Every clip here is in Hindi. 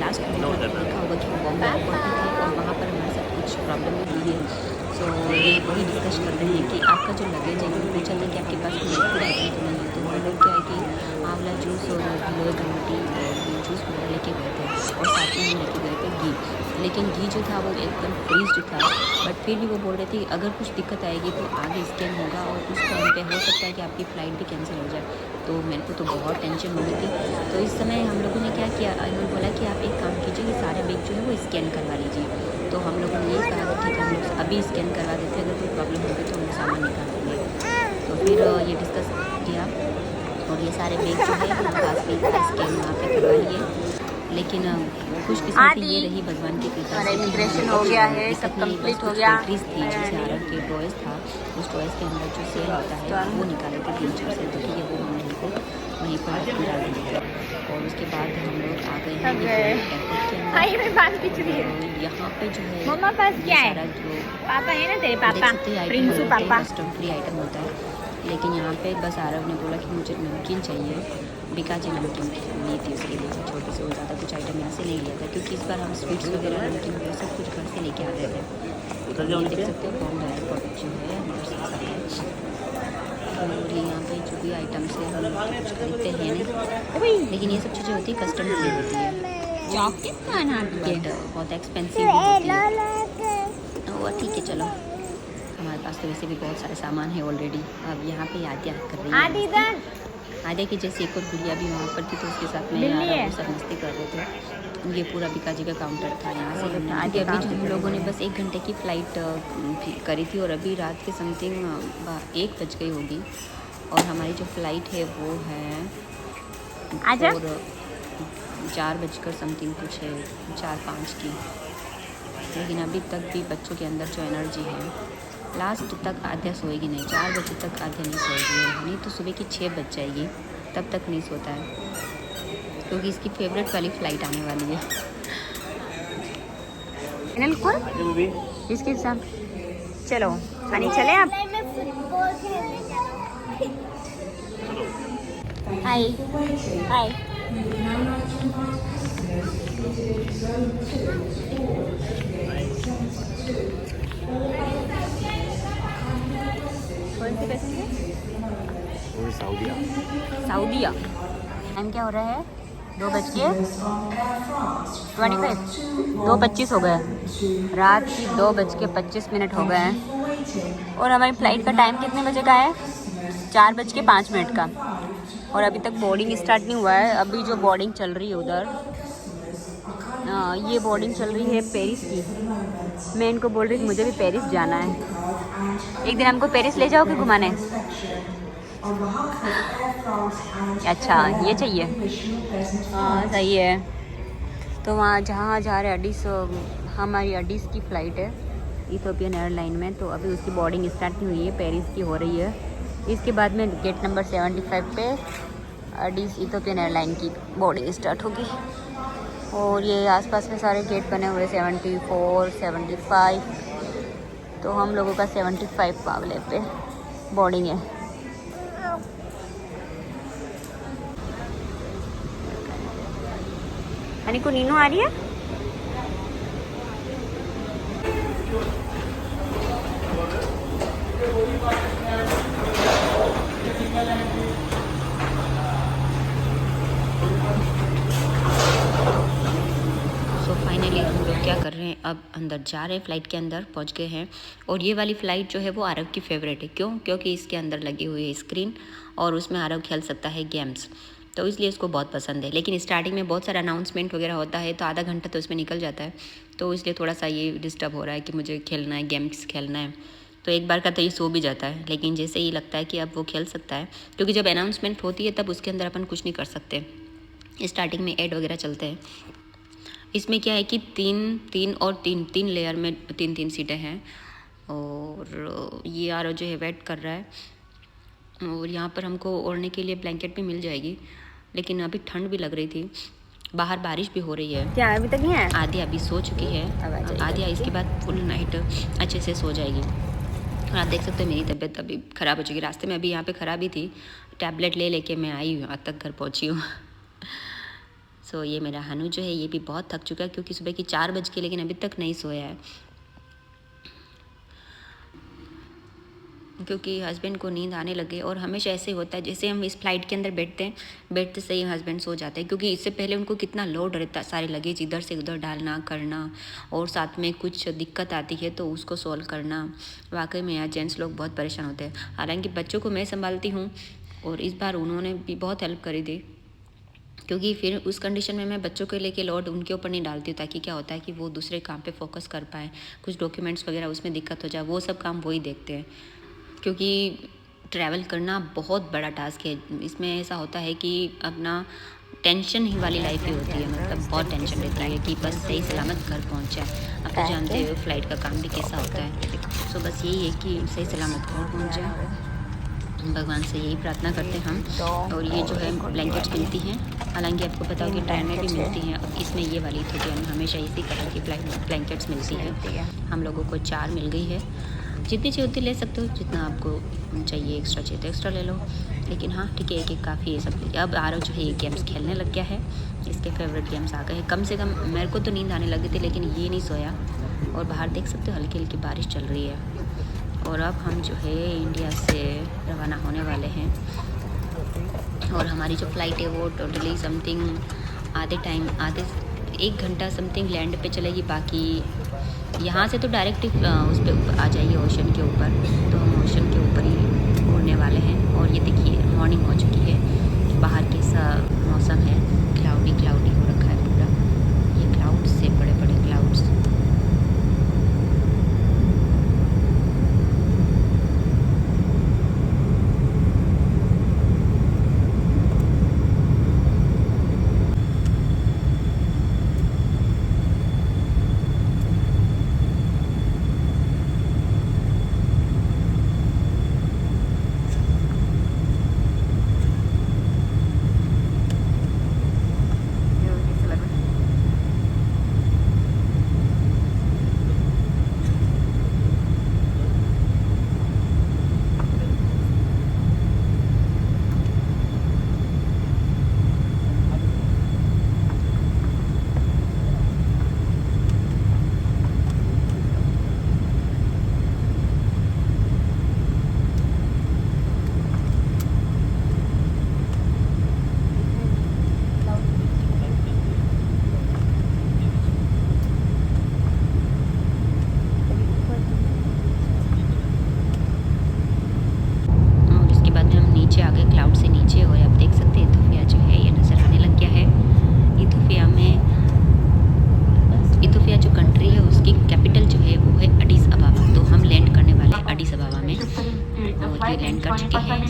लास्ट देखा होगा कि बॉम्बे एयरपोर्ट पे थे और वहाँ पर हमारे साथ कुछ प्रॉब्लम भी हुई है। सो ये वही डिस्कस कर रहे हैं कि आपका जो लगेज है, वो पूछा था कि आपके पास कोई लिक्विड आइटम तो नहीं है। तो हम लोग क्या है कि आंवला जूस और गिलोय ग्रीन टी जूस वगैरह लेके गए थे और साथ में हम लेके गए थे घी। लेकिन घी जो था वो एकदम फ्रीज्ड था, बट फिर भी वो बोल रहे थे कि अगर कुछ दिक्कत आएगी तो आगे स्कैन होगा और उस टाइम पे हो सकता है कि आपकी फ़्लाइट भी कैंसिल हो जाए। तो मेरे को तो बहुत टेंशन हो गई थी। तो इस समय हम लोगों ने क्या किया, इन्होंने बोला कि आप एक काम कीजिए कि सारे बैग जो है वो स्कैन करवा लीजिए। तो हम लोगों ने यही कहा कि ठीक है, हम लोग अभी स्कैन करवा देते हैं, अगर कोई प्रॉब्लम होगी तो हम सामान निकाल देंगे। तो फिर ये डिस्कस किया और ये सारे बैग जो है पासपोर्ट का स्कैन वहाँ पे करवा लिए। लेकिन खुशकिस्मती ये रही भगवान की कृपा से, इमिग्रेशन हो गया है, सब कंप्लीट हो गया। बैटरीज थी जैसे आरब के टॉयज़ था, उस टॉयज़ के अंदर जो सेल होता है वो निकाले थे 3-4 सेल, तो ठीक है वो हम लोगों को वहीं पर गिरा दिए थे। और उसके बाद हम लोग आ गए हैं एयरपोर्ट के अंदर। यहाँ पे जो है मम्मा पास क्या है? सारा जो पापा है ना तेरे देख पापा, सकते हैं प्रिंसू आइटम पापा। कस्टम फ्री आइटम होता है। लेकिन यहाँ पे बस आरव ने बोला कि मुझे नमकीन चाहिए, बिकाजी नमकीन ली थी उसके लिए छोटी सी, और ज़्यादा कुछ आइटम यहाँ से नहीं लिया था क्योंकि इस बार हम स्वीट्स वगैरह नमकीन वगैरह सब कुछ घर से लेके आ गए थे। ये देख सकते हो बॉम्बे एयरपोर्ट जो है अंदर से सब है। और यहाँ पे जो भी आइटम्स है हम कुछ खरीदते हैं नहीं, लेकिन ये सब चीज़ें होती है कस्टम फ्री होती है, चॉकलेट खाना बट बहुत एक्सपेंसिव भी होती है। और ठीक है चलो, हमारे पास तो वैसे भी बहुत सारे सामान है ऑलरेडी। अब यहाँ पे आद्या कर रही है, आद्या की जैसे एक और गुड़िया भी वहाँ पर थी तो उसके साथ में वो सब मस्ती कर रहे थे। ये पूरा बिकाजी का काउंटर था यहाँ से। अभी जो हम लोगों ने बस 1 घंटे की फ़्लाइट करी थी और अभी रात के समथिंग 1 बज गई होगी और हमारी जो फ़्लाइट है वो है और 4 बजकर समथिंग कुछ है, 4-5 की। लेकिन अभी तक भी बच्चों के अंदर जो एनर्जी है, लास्ट तक आद्या सोएगी नहीं, 4 बजे तक आद्या नहीं सोएगी, नहीं तो सुबह की 6 बज जाएगी, तब तक नहीं सोता है क्योंकि इसकी फेवरेट वाली फ़्लाइट आने वाली है। फाइनल कौन इसके साथ चलो हनी चले आप। हाय हाय कौन सी पैसेंजर? सऊदीया। टाइम क्या हो रहा है? 2:25 2:25 हो गए, रात की 2:25 हो गए हैं। और हमारी फ़्लाइट का टाइम कितने बजे का है? 4:05 का। और अभी तक बोर्डिंग स्टार्ट नहीं हुआ है। अभी जो बोर्डिंग चल रही है उधर, ये बोर्डिंग चल रही है पेरिस की। मैं इनको बोल रही थी मुझे भी पेरिस जाना है, एक दिन हमको पेरिस ले जाओगे घुमाने? अच्छा ये चाहिए, हाँ सही है। तो वहाँ जहाँ जा रहे अडीस, हमारी अडीस की फ़्लाइट है इथोपियन एयरलाइन में, तो अभी उसकी बोर्डिंग स्टार्ट नहीं हुई है, पेरिस की हो रही है। इसके बाद में गेट नंबर 75 पे अडीस इथोपियन एयरलाइन की बोर्डिंग स्टार्ट होगी। और ये आसपास में सारे गेट बने हुए 74, 75, तो हम लोगों का 75 वाले पे बोर्डिंग है। हनी को नीनू आ रही है। सो फाइनली हम लोग क्या कर रहे हैं, अब अंदर जा रहे हैं, फ़्लाइट के अंदर पहुंच गए हैं। और ये वाली फ़्लाइट जो है वो आरव की फेवरेट है। क्यों? क्योंकि इसके अंदर लगी हुई है स्क्रीन और उसमें आरव खेल सकता है गेम्स, तो इसलिए इसको बहुत पसंद है। लेकिन स्टार्टिंग में बहुत सारा अनाउंसमेंट वगैरह होता है तो आधा घंटा तो इसमें निकल जाता है, तो इसलिए थोड़ा सा ये डिस्टर्ब हो रहा है कि मुझे खेलना है, गेम्स खेलना है। तो एक बार का तो ये सो भी जाता है, लेकिन जैसे ही लगता है कि अब वो खेल सकता है, क्योंकि जब अनाउंसमेंट होती है तब उसके अंदर अपन कुछ नहीं कर सकते। स्टार्टिंग में ऐड वगैरह चलते हैं। इसमें क्या है कि 3 लेयर में 3 सीटें हैं और ये आरव जो है वेट कर रहा है। और यहाँ पर हमको ओढ़ने के लिए ब्लैंकेट भी मिल जाएगी, लेकिन अभी ठंड भी लग रही थी, बाहर बारिश भी हो रही है। क्या अभी तक नहीं है? आद्या अभी सो चुकी है, आद्या इसके बाद फुल नाइट अच्छे से सो जाएगी। और आप देख सकते हो मेरी तबीयत अभी ख़राब हो चुकी है। रास्ते में अभी यहाँ पे ख़राब ही थी, टैबलेट ले लेके मैं आई हूँ, आज तक घर पहुँची हूँ। सो ये मेरा हनु जो है ये भी बहुत थक चुका है क्योंकि सुबह की 4 बज के लेकिन अभी तक नहीं सोया है, क्योंकि हस्बैंड को नींद आने लगे। और हमेशा ऐसे होता है, जैसे हम इस फ्लाइट के अंदर बैठते सही हस्बैंड सो जाते हैं, क्योंकि इससे पहले उनको कितना लोड रहता है, सारे लगेज इधर से उधर डालना करना, और साथ में कुछ दिक्कत आती है तो उसको सॉल्व करना। वाकई में यार जेंट्स लोग बहुत परेशान होते हैं। हालांकि बच्चों को मैं संभालती हूँ और इस बार उन्होंने भी बहुत हेल्प करी थी, क्योंकि फिर उस कंडीशन में मैं बच्चों को लेके लोड उनके ऊपर नहीं डालती हूँ, ताकि क्या होता है कि वो दूसरे काम पे फोकस कर पाएँ, कुछ डॉक्यूमेंट्स वगैरह उसमें दिक्कत हो जाए, वो सब काम वही देखते हैं। क्योंकि ट्रैवल करना बहुत बड़ा टास्क है, इसमें ऐसा होता है कि अपना टेंशन ही वाली लाइफ ही होती है, मतलब बहुत टेंशन रहती है कि बस सही सलामत घर पहुँच जाए। आप तो जानते हो फ्लाइट का काम भी कैसा होता है। सो बस यही है कि सही सलामत घर पहुँच जाए, भगवान से यही प्रार्थना करते हैं हम। और ये जो है ब्लैंकेट्स मिलती हैं, हालांकि आपको पता हो कि ट्रेन में भी मिलती हैं, अब इसमें ये वाली इथियोपिया में हमेशा इसी तरह की ब्लैंकेट्स मिलती है। हम लोगों को 4 मिल गई है, जितनी चाहिए उतनी ले सकते हो, जितना आपको चाहिए एक्स्ट्रा चाहिए तो एक्स्ट्रा ले लो। लेकिन हाँ ठीक है, एक काफ़ी है सब। अब आरव जो है ये गेम्स खेलने लग गया है, इसके फेवरेट गेम्स आ गए हैं। कम से कम मेरे को तो नींद आने लगी थी, लेकिन ये नहीं सोया। और बाहर देख सकते हो हल्की हल्की बारिश चल रही है। और अब हम जो है इंडिया से रवाना होने वाले हैं, और हमारी जो फ़्लाइट है वो टोटली समथिंग आधे 1 घंटा समथिंग लैंड पे चलेगी। बाकी यहाँ से तो डायरेक्ट उस पर आ जाइए ओशन के ऊपर, तो हम ओशन के ऊपर ही उड़ने वाले हैं। और ये देखिए मॉर्निंग हो चुकी है, बाहर कैसा मौसम है, क्लाउडी हो रखा है पूरा, ये क्लाउड्स से बड़े बड़े क्लाउड्स।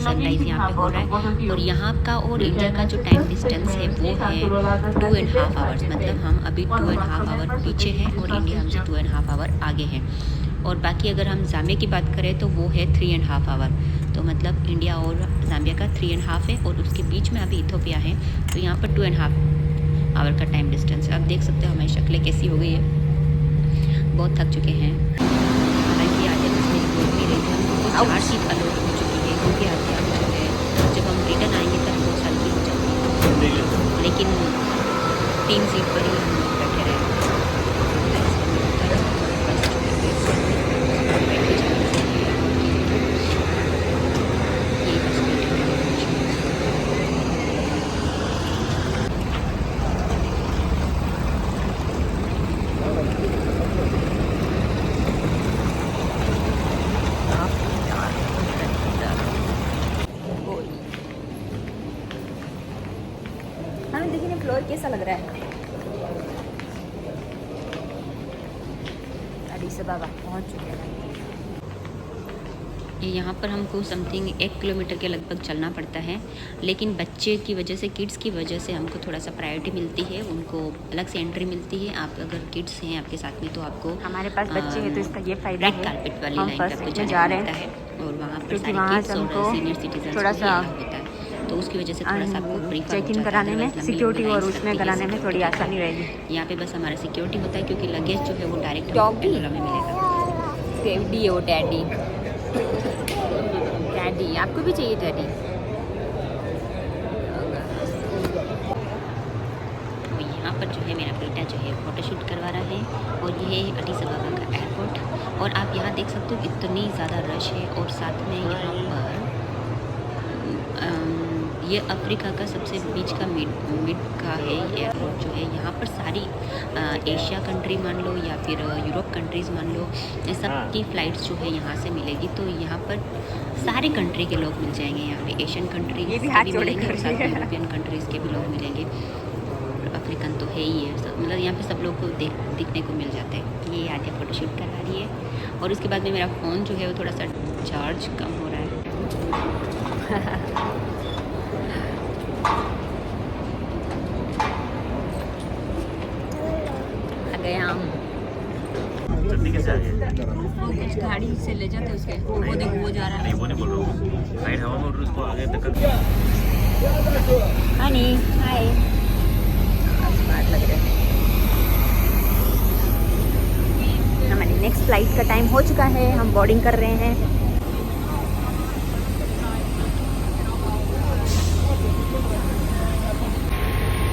सनराइज़ यहाँ पे हो रहा है। और यहाँ का और इंडिया का जो टाइम डिस्टेंस है वो है 2.5 आवर्स, मतलब हम अभी 2.5 आवर पीछे हैं और इंडिया हमसे 2.5 आवर आगे हैं। और बाकी अगर हम जाम्बिया की बात करें तो वो है 3.5 आवर, तो मतलब इंडिया और जाम्बिया का 3.5 है, और उसके बीच में अभी इथोपिया है, तो यहाँ पर 2.5 आवर का टाइम डिस्टेंस है। अब देख सकते हो हमारी शक्लें कैसी हो गई है, बहुत थक चुके हैं। हालांकि आज मेरी बोल भी रही थी हमको 4 सीट अलॉट हो चुकी है, क्योंकि आज जो है जब हम रिटर्न आएंगे तब 2 साल की हो जाती है, लेकिन 3 सीट पर ही हम लोग बैठे रहे। हमें देखिए फ्लोर कैसा लग रहा है। अडीस अबाबा पहुँच चुके हैं। यहाँ पर हमको समथिंग 1 किलोमीटर के लगभग चलना पड़ता है, लेकिन बच्चे की वजह से, किड्स की वजह से हमको थोड़ा सा प्रायोरिटी मिलती है, उनको अलग से एंट्री मिलती है। आप अगर किड्स हैं आपके साथ में तो आपको, हमारे पास बच्चे हैं तो इसका ये फायदा है, कारपेट वाली हम लाइन फर्स्ट तक में जा रहे मिलता है, हैं और वहाँ पर क्योंकि सारे वहाँ किड्स से और हमको सीनियर सिटीजन थोड़ा सा होता है, तो उसकी वजह से थोड़ा सा आपको प्रीफर चेक इन कराने में, सिक्योरिटी और उसमें कराने में थोड़ी आसानी रहेगी। यहाँ पे बस हमारा सिक्योरिटी होता है, क्योंकि लगेज जो है वो डायरेक्ट डॉगी में मिलेगा। डैडी है वो, डैडी डैडी आपको भी चाहिए डैडी। पर जो है मेरा बेटा जो है फ़ोटोशूट करवा रहा है और ये है अडीस अबाबा का एयरपोर्ट। और आप यहाँ देख सकते हो इतनी ज़्यादा रश है और साथ में यहाँ पर ये अफ्रीका का सबसे बीच का मिड का है एयरपोर्ट जो है। यहाँ पर सारी एशिया कंट्री मान लो या फिर यूरोप कंट्रीज़ मान लो, सब की फ़्लाइट्स जो है यहाँ से मिलेगी। तो यहाँ पर सारे कंट्री के लोग मिल जाएंगे। यहाँ पे एशियन कंट्रीज के भी मिलेंगे और साथ में यूरोपियन कंट्रीज़ के भी लोग मिलेंगे। अफ्रीकन तो है ही है, मतलब यहाँ पे सब लोग को दिखने को मिल जाते हैं। ये आगे फ़ोटोशूट करा रही है और उसके बाद में मेरा फ़ोन जो है वो थोड़ा सा चार्ज कम हो रहा है। हम गाड़ी से ले जाते उसके, वो देखो वो जा रहा है। नहीं वो नहीं बोल रहा हूँ, साइड हवा में उड़ उसको आगे तक। हनी हाय, स्मार्ट लग रहा है। हमारी नेक्स्ट फ्लाइट का टाइम हो चुका है, हम बोर्डिंग कर रहे हैं।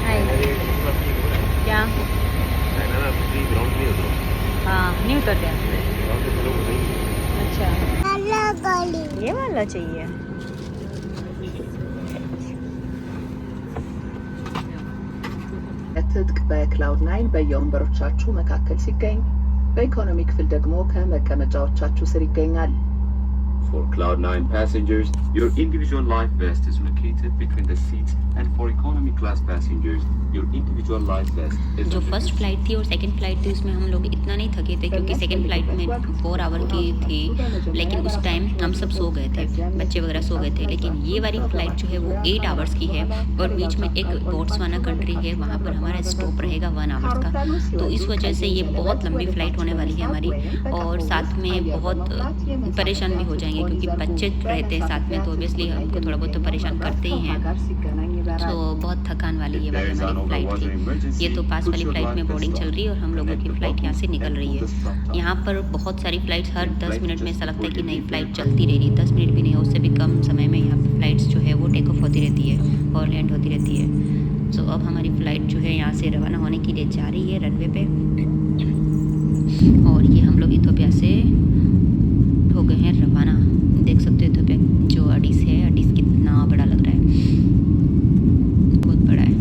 हाय क्या? हाँ नहीं उतरते हैं। अच्छा ये वाला चाहिए। ትጥቅ በክላውድ 9 በየወንበሮቻችሁ መካከል ሲገኝ በኢኮኖሚ ክፍል ደግሞ ከመቀመጫዎቻችሁ ስር ይገኛል። For Cloud 9 passengers, your individual life vest is located between the seats, and for economy class passengers, your individual life vest is जो फर्स्ट फ्लाइट थी और सेकंड फ्लाइट थी उसमें हम लोग इतना नहीं थके थे क्योंकि सेकंड फ्लाइट में 4 आवर की थी, लेकिन उस टाइम हम सब सो गए थे, बच्चे वगैरह सो गए थे। लेकिन ये वाली फ्लाइट जो है वो 8 आवर्स की है और बीच में एक बोट्सवाना कंट्री है, वहाँ पर हमारा स्टॉप रहेगा 1 आवर्स का। तो इस वजह से ये बहुत लंबी फ़्लाइट होने वाली है हमारी और साथ में बहुत परेशान भी हो जाएंगे क्योंकि बच्चे रहते हैं साथ में, तो ऑब्वियसली हमको थोड़ा बहुत तो परेशान करते ही हैं। तो बहुत थकान वाली ये वाली हमारी फ़्लाइट थी। ये तो पास वाली फ़्लाइट में बोर्डिंग चल रही है और हम लोगों की फ़्लाइट यहाँ से निकल रही है। यहाँ पर बहुत सारी फ़्लाइट्स हर 10 मिनट में ऐसा लगता है कि नई फ़्लाइट चलती रह रही है। 10 मिनट भी नहीं, उससे भी कम समय में यहाँ पर फ़्लाइट्स जो है वो टेक ऑफ होती रहती है और लैंड होती रहती है। तो अब हमारी फ़्लाइट जो है यहाँ से रवाना होने के लिए जा रही है रनवे पे और ये हम लोग इथोपिया से हो गए हैं रवाना। देख सकते हो इथोपिया जो अडीस है, अडीस कितना बड़ा लग रहा है, बहुत बड़ा है।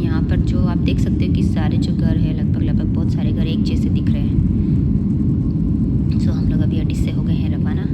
यहाँ पर जो आप देख सकते हो कि सारे जो घर है लगभग बहुत सारे घर एक जैसे दिख रहे हैं। सो हम लोग अभी अडीस से हो गए हैं रवाना।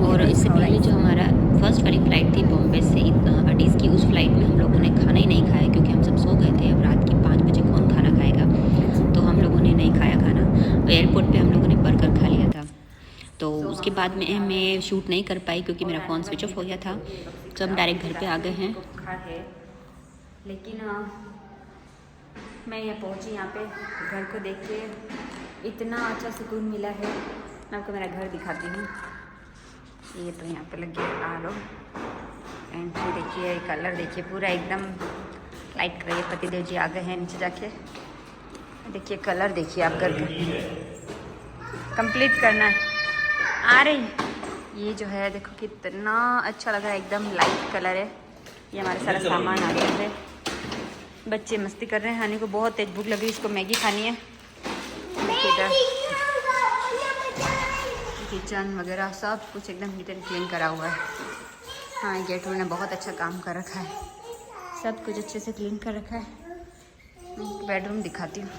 और इससे पहले जो हमारा फर्स्ट वाली फ़्लाइट थी बॉम्बे से अडीस की, उस फ्लाइट में हम लोगों ने खाना ही नहीं खाया क्योंकि हम सब सो गए थे। अब रात के 5 बजे कौन खाना खाएगा, तो हम लोगों ने नहीं खाया खाना। एयरपोर्ट पे हम लोगों ने बर्गर खा लिया था। तो उसके बाद में मैं शूट नहीं कर पाई क्योंकि मेरा फ़ोन स्विच ऑफ हो गया था। तो हम डायरेक्ट घर पे आ गए हैं। है लेकिन मैं यहाँ पहुँची, यहाँ पे घर को देख के इतना अच्छा सुकून मिला है। मैं आपको मेरा घर दिखाती हूँ। ये तो यहाँ पे लग गया आलो, एंट्री देखिए, कलर देखिए, पूरा एकदम लाइट कर रही है। पतिदेव जी आ गए हैं नीचे जाके, देखिए कलर देखिए आप घर का कंप्लीट करना है आ रही। ये जो है देखो कितना अच्छा लग रहा है, एकदम लाइट कलर है। ये हमारा सारा सामान आ गया है। बच्चे मस्ती कर रहे हैं, हानि को बहुत तेज भूख लगी, इसको मैगी खानी है। किचन वगैरह सब कुछ एकदम नीट एंड क्लीन करा हुआ है। हाँ गेट ने बहुत अच्छा काम कर रखा है, सब कुछ अच्छे से क्लीन कर रखा है। बेडरूम दिखाती हूँ,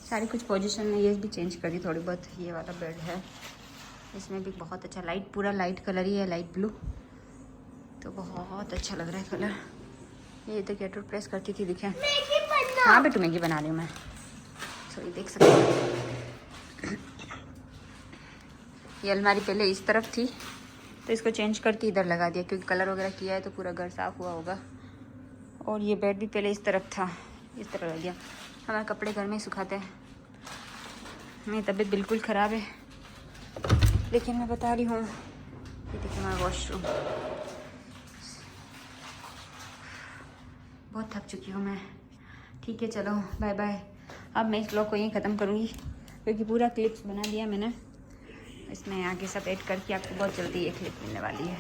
सारी कुछ पोजीशन में ये भी चेंज कर दी थोड़ी बहुत। ये वाला बेड है, इसमें भी बहुत अच्छा लाइट, पूरा लाइट कलर ही है, लाइट ब्लू, तो बहुत अच्छा लग रहा है कलर। ये इधर गेट प्रेस करती थी, दिखे। हाँ बेटू मैगी बना रही हूँ मैं। तो ये देख सकते हो। ये अलमारी पहले इस तरफ थी तो इसको चेंज करके इधर लगा दिया क्योंकि कलर वगैरह किया है तो पूरा घर साफ़ हुआ होगा। और ये बेड भी पहले इस तरफ था, इस तरह लग गया। हमारे कपड़े घर में ही सुखाते हैं। मेरी तबीयत बिल्कुल ख़राब है लेकिन मैं बता रही हूँ। ये देखिए हमारा वॉशरूम। बहुत थक चुकी हूँ मैं। ठीक है चलो बाय बाय। अब मैं इस व्लॉग को यहीं ख़त्म करूँगी क्योंकि पूरा क्लिप्स बना दिया मैंने। इसमें आगे सब ऐड करके आपको बहुत जल्दी एक क्लिप मिलने वाली है।